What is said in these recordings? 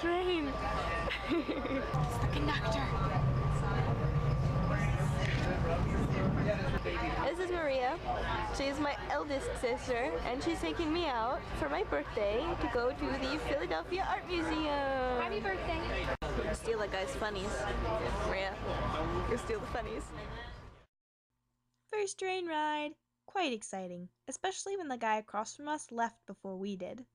train. It's the conductor. This is Maria. She's my eldest sister, and she's taking me out for my birthday to go to the Philadelphia Art Museum. Happy birthday! Steal that guy's funnies. Maria, go steal the funnies. First train ride. Quite exciting, especially when the guy across from us left before we did.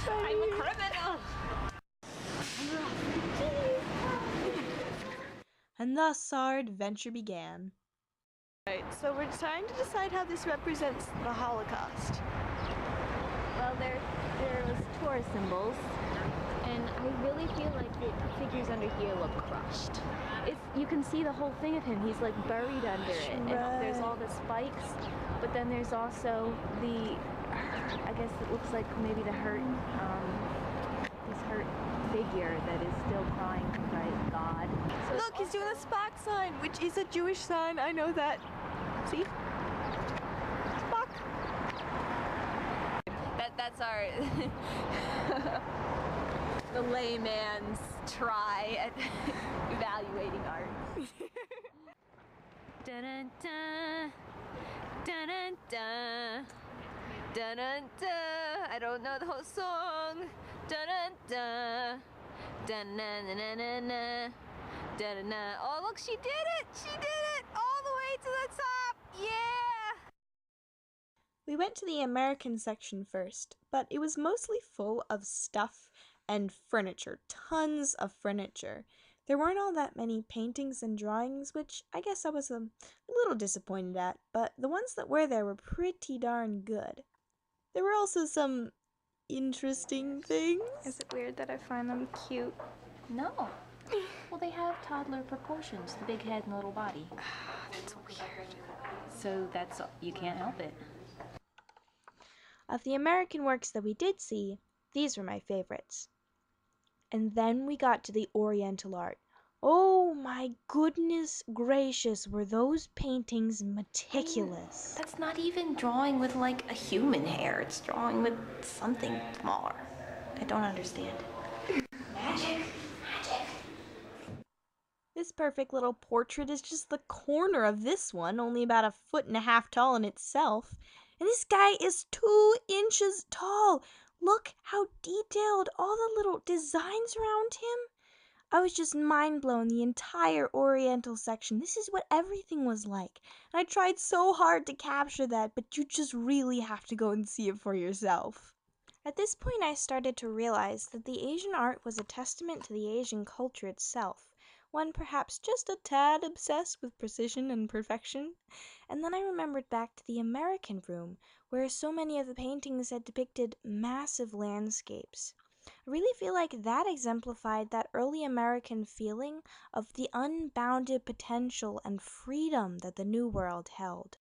I'm a criminal! And thus our adventure began. Right, so we're trying to decide how this represents the Holocaust. Well, there's tourist symbols, and I really feel like the figures under here look crushed. You can see the whole thing of him. He's like buried under it. And there's all the spikes, but then there's also I guess it looks like maybe this hurt figure that is still crying by God. So Look, he's doing a Spock sign, which is a Jewish sign. I know that. See? Spock. That's our the layman's try at evaluating art. Dun-dun-dun, dun-dun-dun, dun-dun-dun. I don't know the whole song. Dun-dun-dun, dun-dun-dun-dun-dun, dun-dun-dun. Oh, look, she did it! She did it! All the way to the top! Yeah! We went to the American section first, but it was mostly full of stuff and furniture. Tons of furniture. There weren't all that many paintings and drawings, which I guess I was a little disappointed at, but the ones that were there were pretty darn good. There were also some interesting things. Is it weird that I find them cute? No. Well, they have toddler proportions, the big head and little body. That's weird. So you can't help it. Of the American works that we did see, these were my favorites. And then we got to the Oriental art. Oh my goodness gracious, were those paintings meticulous. That's not even drawing with like a human hair. It's drawing with something smaller. I don't understand. Magic. This perfect little portrait is just the corner of this one, only about 1.5 feet tall in itself. And this guy is 2 inches tall. Look how detailed all the little designs around him. I was just mind blown the entire Oriental section. This is what everything was like. And I tried so hard to capture that, but you just really have to go and see it for yourself. At this point, I started to realize that the Asian art was a testament to the Asian culture itself. One perhaps just a tad obsessed with precision and perfection. And then I remembered back to the American room, where so many of the paintings had depicted massive landscapes. I really feel like that exemplified that early American feeling of the unbounded potential and freedom that the New World held.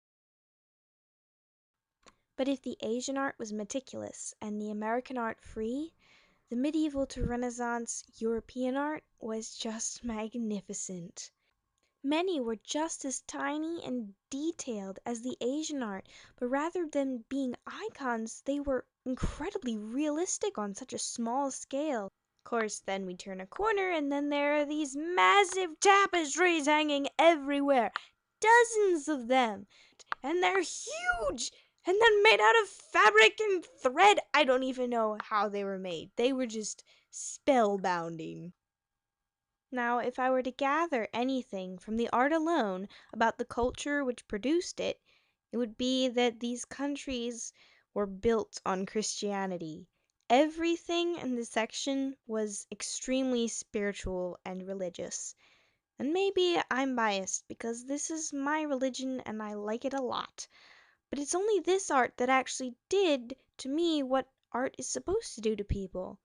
But if the Asian art was meticulous and the American art free, the medieval to Renaissance European art was just magnificent. Many were just as tiny and detailed as the Asian art, but rather than being icons, they were incredibly realistic on such a small scale. Of course, then we turn a corner and then there are these massive tapestries hanging everywhere. Dozens of them. And they're huge! And then made out of fabric and thread. I don't even know how they were made. They were just spellbinding. Now, if I were to gather anything from the art alone about the culture which produced it, it would be that these countries were built on Christianity. Everything in this section was extremely spiritual and religious. And maybe I'm biased because this is my religion and I like it a lot. But it's only this art that actually did to me what art is supposed to do to people,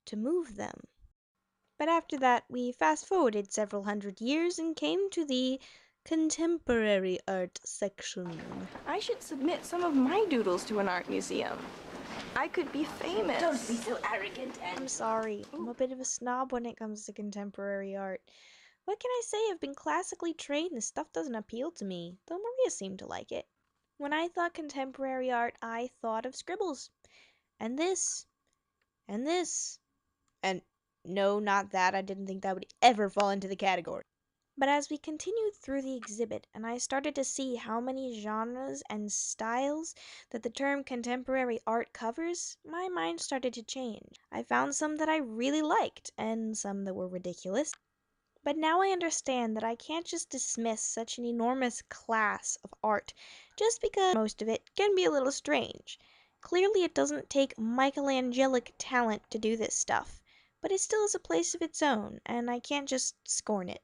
to move them. But after that, we fast-forwarded several hundred years and came to the contemporary art section. I should submit some of my doodles to an art museum. I could be famous. Don't be so arrogant, I'm sorry, I'm a bit of a snob when it comes to contemporary art. What can I say? I've been classically trained. This stuff doesn't appeal to me, though Maria seemed to like it. When I thought contemporary art, I thought of scribbles. And this. And this. And no, not that. I didn't think that would ever fall into the category. But as we continued through the exhibit and I started to see how many genres and styles that the term contemporary art covers, my mind started to change. I found some that I really liked and some that were ridiculous. But now I understand that I can't just dismiss such an enormous class of art just because most of it can be a little strange. Clearly, it doesn't take Michelangelic talent to do this stuff, but it still has a place of its own, and I can't just scorn it.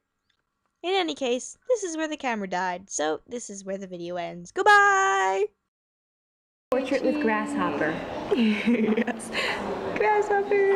In any case, this is where the camera died, so this is where the video ends. Goodbye! Portrait with grasshopper. Yes. Grasshopper!